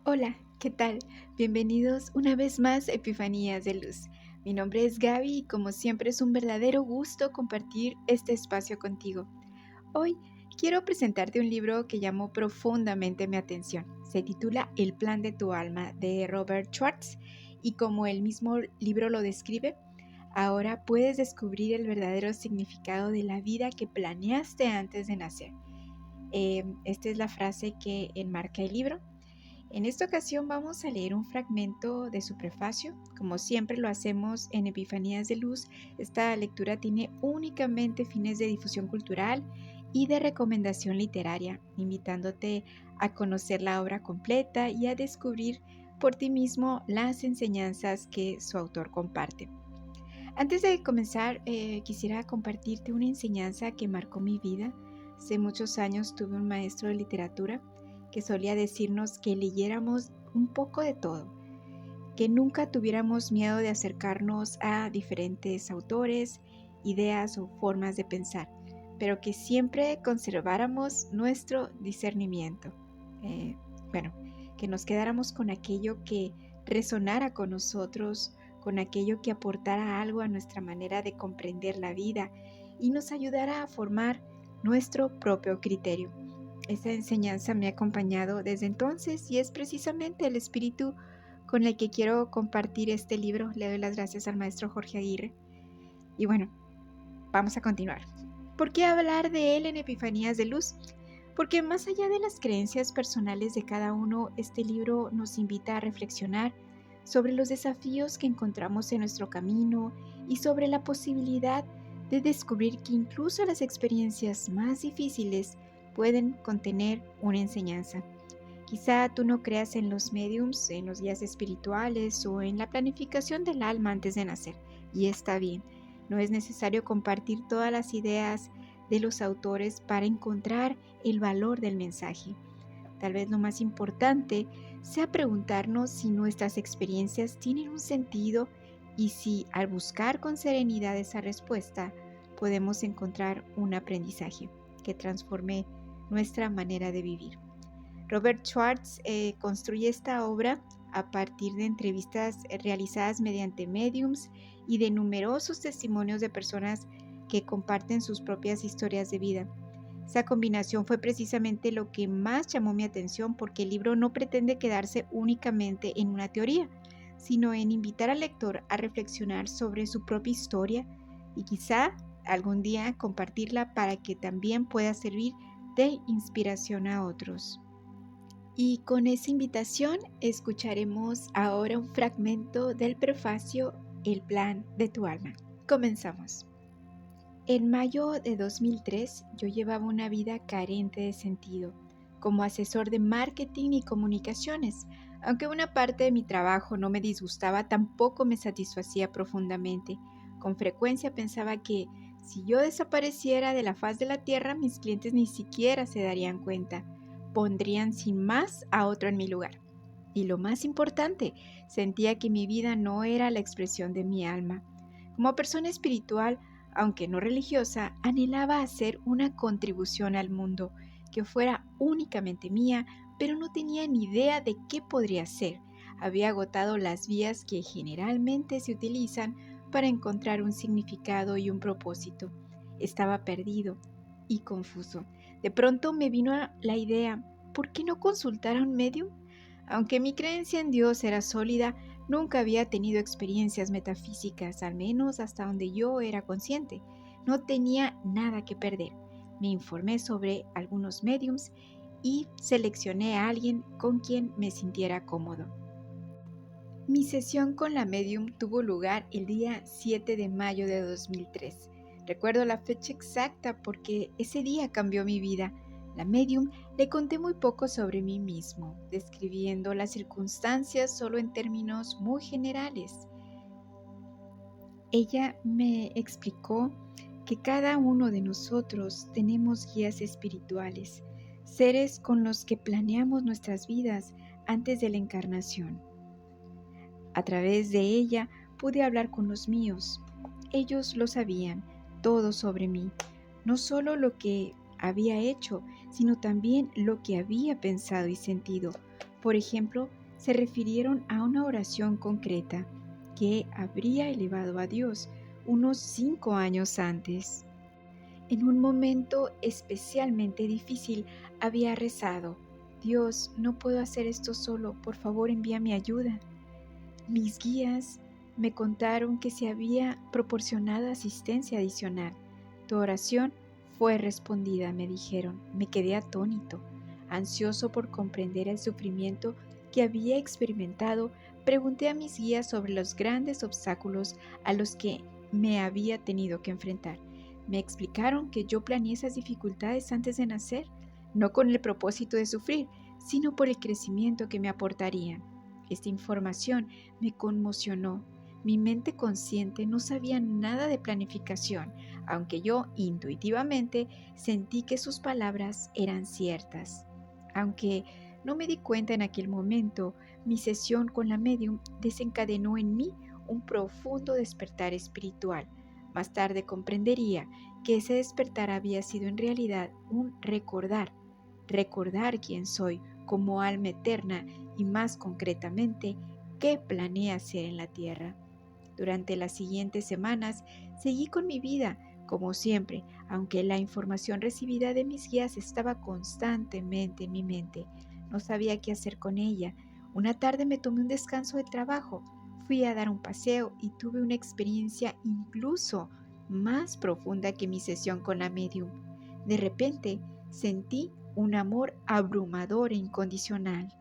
Hola, ¿qué tal? Bienvenidos una vez más a Epifanías de Luz. Mi nombre es Gaby y como siempre es un verdadero gusto compartir este espacio contigo. Hoy quiero presentarte un libro que llamó profundamente mi atención. Se titula El plan de tu alma de Robert Schwartz y como el mismo libro lo describe, ahora puedes descubrir el verdadero significado de la vida que planeaste antes de nacer. Esta es la frase que enmarca el libro. En esta ocasión vamos a leer un fragmento de su prefacio. Como siempre lo hacemos en Epifanías de Luz, esta lectura tiene únicamente fines de difusión cultural y de recomendación literaria, invitándote a conocer la obra completa y a descubrir por ti mismo las enseñanzas que su autor comparte. Antes de comenzar, quisiera compartirte una enseñanza que marcó mi vida. Hace muchos años tuve un maestro de literatura que solía decirnos que leyéramos un poco de todo, que nunca tuviéramos miedo de acercarnos a diferentes autores, ideas o formas de pensar, pero que siempre conserváramos nuestro discernimiento. Eh, bueno, que nos quedáramos con aquello que resonara con nosotros, con aquello que aportara algo a nuestra manera de comprender la vida y nos ayudara a formar nuestro propio criterio. Esta enseñanza me ha acompañado desde entonces y es precisamente el espíritu con el que quiero compartir este libro. Le doy las gracias al maestro Jorge Aguirre. Y bueno, vamos a continuar. ¿Por qué hablar de él en Epifanías de Luz? Porque más allá de las creencias personales de cada uno, este libro nos invita a reflexionar sobre los desafíos que encontramos en nuestro camino y sobre la posibilidad de descubrir que incluso las experiencias más difíciles pueden contener una enseñanza. Quizá tú no creas en los médiums, en los guías espirituales o en la planificación del alma antes de nacer, y está bien. No es necesario compartir todas las ideas de los autores para encontrar el valor del mensaje. Tal vez lo más importante sea preguntarnos si nuestras experiencias tienen un sentido y si al buscar con serenidad esa respuesta podemos encontrar un aprendizaje que transforme nuestra manera de vivir. Robert Schwartz construye esta obra a partir de entrevistas realizadas mediante mediums y de numerosos testimonios de personas que comparten sus propias historias de vida. Esa combinación fue precisamente lo que más llamó mi atención porque el libro no pretende quedarse únicamente en una teoría, sino en invitar al lector a reflexionar sobre su propia historia y quizá algún día compartirla para que también pueda servir de inspiración a otros. Y con esa invitación escucharemos ahora un fragmento del prefacio El plan de tu alma. Comenzamos. En mayo de 2003 yo llevaba una vida carente de sentido, como asesor de marketing y comunicaciones. Aunque una parte de mi trabajo no me disgustaba, tampoco me satisfacía profundamente. Con frecuencia pensaba que si yo desapareciera de la faz de la tierra, mis clientes ni siquiera se darían cuenta. Pondrían sin más a otro en mi lugar. Y lo más importante, sentía que mi vida no era la expresión de mi alma. Como persona espiritual, aunque no religiosa, anhelaba hacer una contribución al mundo que fuera únicamente mía, pero no tenía ni idea de qué podría ser. Había agotado las vías que generalmente se utilizan para encontrar un significado y un propósito. Estaba perdido y confuso. De pronto me vino la idea, ¿por qué no consultar a un medium? Aunque mi creencia en Dios era sólida, nunca había tenido experiencias metafísicas, al menos hasta donde yo era consciente. No tenía nada que perder. Me informé sobre algunos mediums y seleccioné a alguien con quien me sintiera cómodo. Mi sesión con la medium tuvo lugar el día 7 de mayo de 2003. Recuerdo la fecha exacta porque ese día cambió mi vida. La medium le conté muy poco sobre mí mismo, describiendo las circunstancias solo en términos muy generales. Ella me explicó que cada uno de nosotros tenemos guías espirituales, seres con los que planeamos nuestras vidas antes de la encarnación. A través de ella pude hablar con los míos. Ellos lo sabían, todo sobre mí, no solo lo que había hecho, sino también lo que había pensado y sentido. Por ejemplo, se refirieron a una oración concreta que habría elevado a Dios unos 5 años antes. En un momento especialmente difícil había rezado: Dios, no puedo hacer esto solo, por favor envíame ayuda. Mis guías me contaron que se había proporcionado asistencia adicional. Tu oración fue respondida, me dijeron. Me quedé atónito, ansioso por comprender el sufrimiento que había experimentado. Pregunté a mis guías sobre los grandes obstáculos a los que me había tenido que enfrentar. Me explicaron que yo planeé esas dificultades antes de nacer, no con el propósito de sufrir, sino por el crecimiento que me aportarían. Esta información me conmocionó. Mi mente consciente no sabía nada de planificación, aunque yo intuitivamente sentí que sus palabras eran ciertas. Aunque no me di cuenta en aquel momento, mi sesión con la medium desencadenó en mí un profundo despertar espiritual. Más tarde comprendería que ese despertar había sido en realidad un recordar quién soy como alma eterna y, más concretamente, qué planea hacer en la tierra. Durante las siguientes semanas seguí con mi vida, como siempre, aunque la información recibida de mis guías estaba constantemente en mi mente. No sabía qué hacer con ella. Una tarde me tomé un descanso de trabajo, fui a dar un paseo y tuve una experiencia incluso más profunda que mi sesión con la medium. De repente sentí un amor abrumador e incondicional.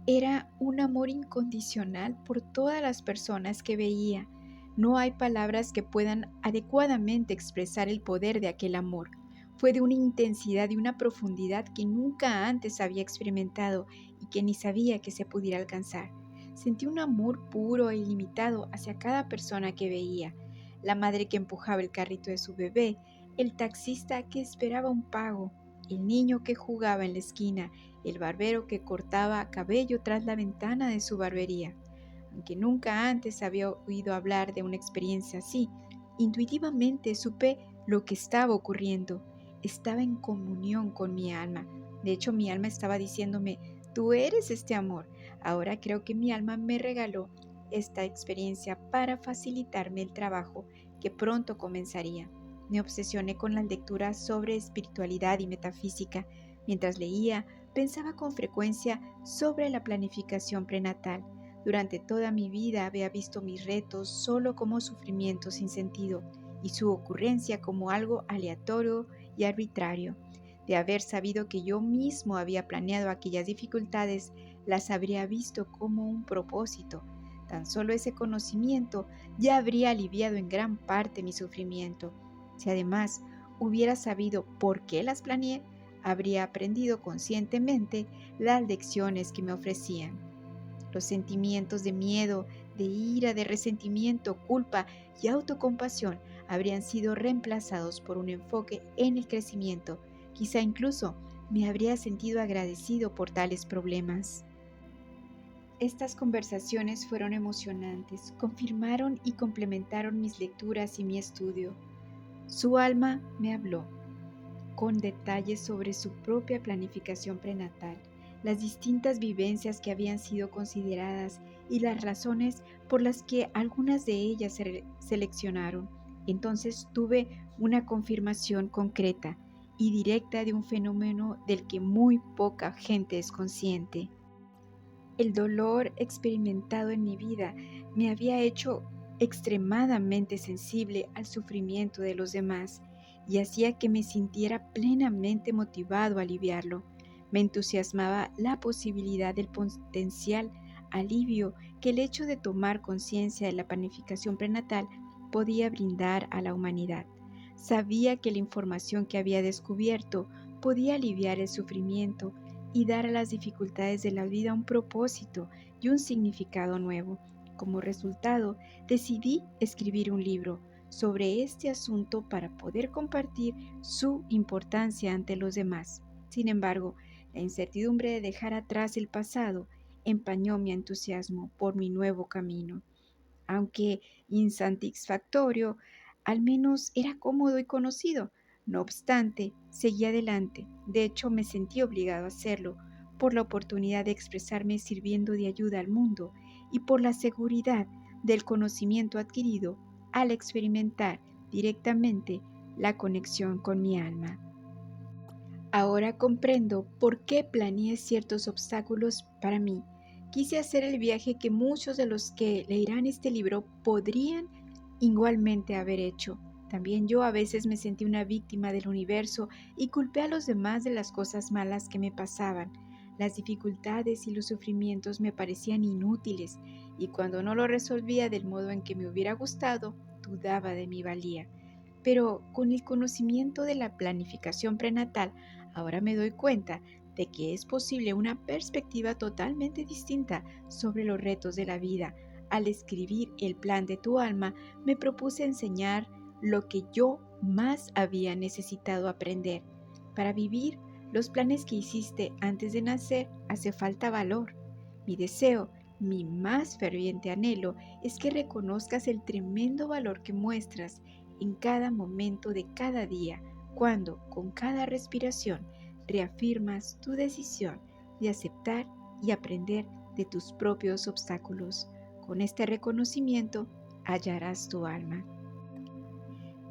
Era un amor incondicional por todas las personas que veía. No hay palabras que puedan adecuadamente expresar el poder de aquel amor. Fue de una intensidad y una profundidad que nunca antes había experimentado y que ni sabía que se pudiera alcanzar. Sentí un amor puro e ilimitado hacia cada persona que veía. La madre que empujaba el carrito de su bebé, el taxista que esperaba un pago, el niño que jugaba en la esquina, el barbero que cortaba cabello tras la ventana de su barbería. Aunque nunca antes había oído hablar de una experiencia así, intuitivamente supe lo que estaba ocurriendo. Estaba en comunión con mi alma. De hecho, mi alma estaba diciéndome: tú eres este amor. Ahora creo que mi alma me regaló esta experiencia para facilitarme el trabajo que pronto comenzaría. Me obsesioné con las lecturas sobre espiritualidad y metafísica. Mientras leía, pensaba con frecuencia sobre la planificación prenatal. Durante toda mi vida había visto mis retos solo como sufrimiento sin sentido y su ocurrencia como algo aleatorio y arbitrario. De haber sabido que yo mismo había planeado aquellas dificultades, las habría visto como un propósito. Tan solo ese conocimiento ya habría aliviado en gran parte mi sufrimiento. Si además hubiera sabido por qué las planeé, habría aprendido conscientemente las lecciones que me ofrecían. Los sentimientos de miedo, de ira, de resentimiento, culpa y autocompasión habrían sido reemplazados por un enfoque en el crecimiento. Quizá incluso me habría sentido agradecido por tales problemas. Estas conversaciones fueron emocionantes, confirmaron y complementaron mis lecturas y mi estudio. Su alma me habló con detalles sobre su propia planificación prenatal, las distintas vivencias que habían sido consideradas y las razones por las que algunas de ellas se seleccionaron. Entonces tuve una confirmación concreta y directa de un fenómeno del que muy poca gente es consciente. El dolor experimentado en mi vida me había hecho extremadamente sensible al sufrimiento de los demás y hacía que me sintiera plenamente motivado a aliviarlo. Me entusiasmaba la posibilidad del potencial alivio que el hecho de tomar conciencia de la planificación prenatal podía brindar a la humanidad. Sabía que la información que había descubierto podía aliviar el sufrimiento y dar a las dificultades de la vida un propósito y un significado nuevo. Como resultado, decidí escribir un libro sobre este asunto para poder compartir su importancia ante los demás. Sin embargo, la incertidumbre de dejar atrás el pasado empañó mi entusiasmo por mi nuevo camino. Aunque insatisfactorio, al menos era cómodo y conocido. No obstante, seguí adelante. De hecho, me sentí obligado a hacerlo, por la oportunidad de expresarme sirviendo de ayuda al mundo y por la seguridad del conocimiento adquirido al experimentar directamente la conexión con mi alma. Ahora comprendo por qué planeé ciertos obstáculos para mí. Quise hacer el viaje que muchos de los que leerán este libro podrían igualmente haber hecho. También yo a veces me sentí una víctima del universo y culpé a los demás de las cosas malas que me pasaban. Las dificultades y los sufrimientos me parecían inútiles y cuando no lo resolvía del modo en que me hubiera gustado, dudaba de mi valía. Pero con el conocimiento de la planificación prenatal, ahora me doy cuenta de que es posible una perspectiva totalmente distinta sobre los retos de la vida. Al escribir el plan de tu alma, me propuse enseñar lo que yo más había necesitado aprender. Para vivir los planes que hiciste antes de nacer, hace falta valor. Mi deseo, mi más ferviente anhelo, es que reconozcas el tremendo valor que muestras en cada momento de cada día, cuando, con cada respiración, reafirmas tu decisión de aceptar y aprender de tus propios obstáculos. Con este reconocimiento, hallarás tu alma.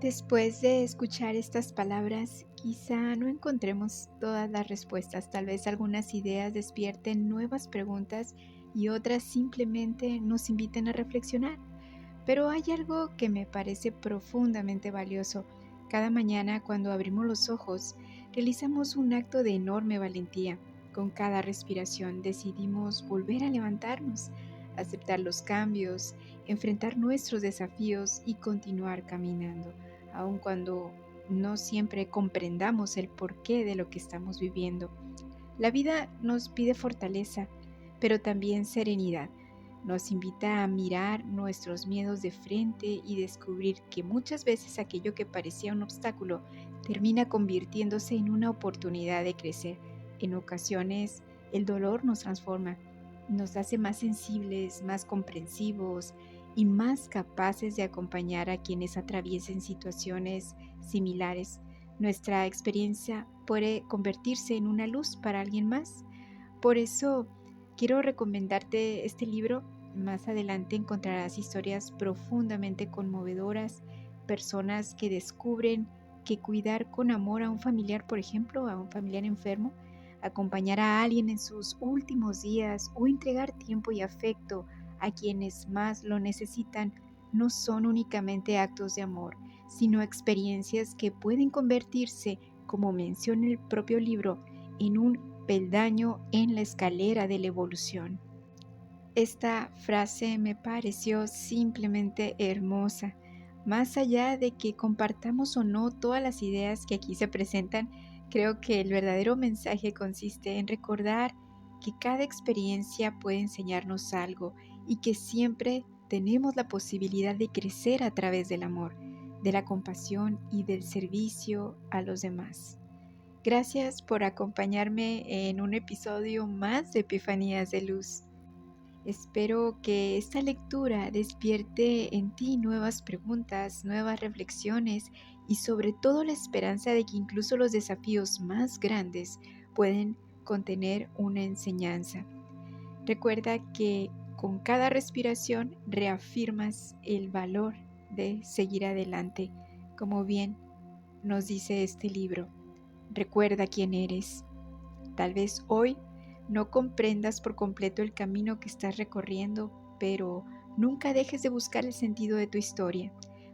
Después de escuchar estas palabras, quizá no encontremos todas las respuestas, tal vez algunas ideas despierten nuevas preguntas y otras simplemente nos inviten a reflexionar. Pero hay algo que me parece profundamente valioso. Cada mañana cuando abrimos los ojos, realizamos un acto de enorme valentía. Con cada respiración decidimos volver a levantarnos, aceptar los cambios, enfrentar nuestros desafíos y continuar caminando, aun cuando no siempre comprendamos el porqué de lo que estamos viviendo. La vida nos pide fortaleza, pero también serenidad. Nos invita a mirar nuestros miedos de frente y descubrir que muchas veces aquello que parecía un obstáculo termina convirtiéndose en una oportunidad de crecer. En ocasiones, el dolor nos transforma, nos hace más sensibles, más comprensivos y más capaces de acompañar a quienes atraviesen situaciones similares. Nuestra experiencia puede convertirse en una luz para alguien más. Por eso, quiero recomendarte este libro. Más adelante encontrarás historias profundamente conmovedoras, personas que descubren que cuidar con amor a un familiar, por ejemplo, a un familiar enfermo, acompañar a alguien en sus últimos días o entregar tiempo y afecto a quienes más lo necesitan, no son únicamente actos de amor, sino experiencias que pueden convertirse, como menciona el propio libro, en un peldaño en la escalera de la evolución. Esta frase me pareció simplemente hermosa. Más allá de que compartamos o no todas las ideas que aquí se presentan, creo que el verdadero mensaje consiste en recordar que cada experiencia puede enseñarnos algo y que siempre tenemos la posibilidad de crecer a través del amor, de la compasión y del servicio a los demás. Gracias por acompañarme en un episodio más de Epifanías de Luz. Espero que esta lectura despierte en ti nuevas preguntas, nuevas reflexiones y sobre todo la esperanza de que incluso los desafíos más grandes pueden contener una enseñanza. Recuerda que con cada respiración reafirmas el valor de seguir adelante, como bien nos dice este libro. Recuerda quién eres. Tal vez hoy no comprendas por completo el camino que estás recorriendo, pero nunca dejes de buscar el sentido de tu historia,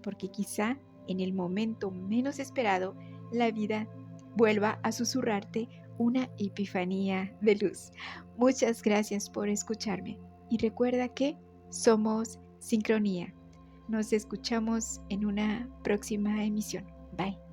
porque quizá en el momento menos esperado la vida vuelva a susurrarte una epifanía de luz. Muchas gracias por escucharme y recuerda que somos sincronía. Nos escuchamos en una próxima emisión. Bye.